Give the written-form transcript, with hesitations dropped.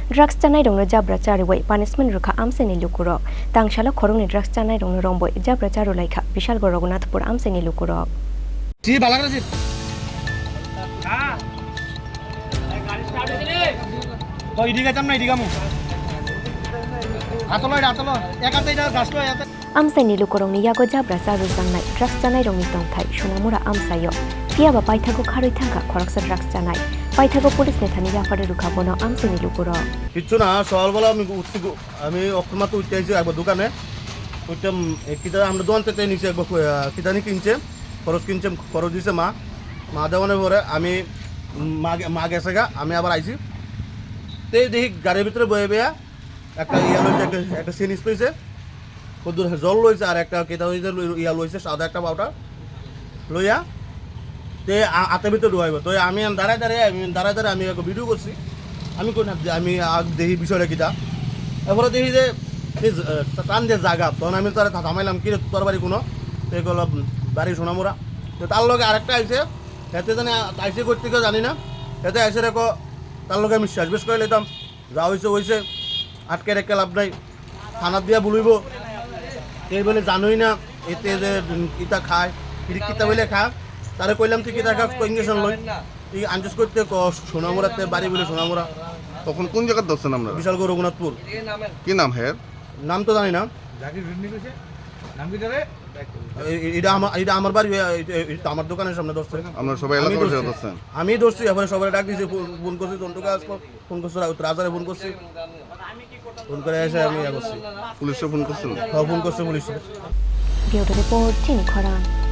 Drugs Chanairokno Jabra Charuwi Panishment Rwkha Amchaini Lukurok Tangshala Khorangni drugs Chanairokno Romboi Jabra Charuwi Bishalgarh Raghunathpur Amchaini Lukurok जी बाला कर जी हाँ गाड़ी start हो गई कोई इधर का नहीं दिखा मुझे आतलो एक आते इधर घास लो यार Amchaini Lukurokni yago Jabra Charuwi jangnai drugs Chanairokni tongthai Sunamura Amchaio Piaba paithago kharoi thangka khoraksa drugs chanai paithago police nethani yafare Rwkha bono Amchaini Lukurok কিচ্ছু না সকালবেলা আমি অক্ষমাত্র উঠতে আইছি একবার দোকানে উঠতাম কিতা আমরা দোকান থেকে নিচে একবার কিতানি কিনছে খরচ দিছে মা দেওয়ানোর পরে আমি মা গেছে গা আমি আবার আইছি তে দেখি গাড়ির ভিতরে বয়ে বেয়া একটা ইয়া লইছে একটা সিনিস লইছে কদ্দুর জল লইছে আর একটা কিতা হইছে ইয়া লইছে সাদা একটা পাউডার লইয়া তে হাতের ভিতরে ঢুকাইব তো আমি দাঁড়ায় আমি একটা ভিডিও করছি আমি কোন আমি দেখি বিষয়টা কিতা এরপরে দেখি যে টান দিয়ে জাগা তখন আমি তারা থামাইলাম কি তোর বাড়ি কোনো এগুলো বাড়ি সোনামুরা তো তার লগে আরেকটা আইসে হেতে জানি আইসে করতে কেউ জানি না হেতে আইসে রেখো তার লগে আমি শেষ বেশ করে নিতাম যা হয়েছে আটকে রেখে লাভ নাই থানার দিয়া বলিব এই বলে জানোই না এতে যে কিতা খায় কিতা বলে খা তারে কইলাম তুই কিতা খা ইঞ্জেকশন লই তুই আনজেস করতে সোনামুরাতে বাড়ি বলে সোনামুরা তখন কোন জায়গায় দর্শন আমরা বিশালগড় রঘুনাথপুর কি নাম হ্যাঁ নাম তো জানি না এটা আমার বাড়ি এটা আমার দোকানের সামনে ধরছে আমরা সবাই এলাকা বসে দর্শন আমি ধরছি এবারে সবাই ডাক দিয়েছি ফোন করছি জন্টুকে ফোন করছি রাজারে ফোন করছি ফোন করে এসে আমি করছি পুলিশে ফোন করছেন ফোন করছে পুলিশে Bureau Report Chini Khorang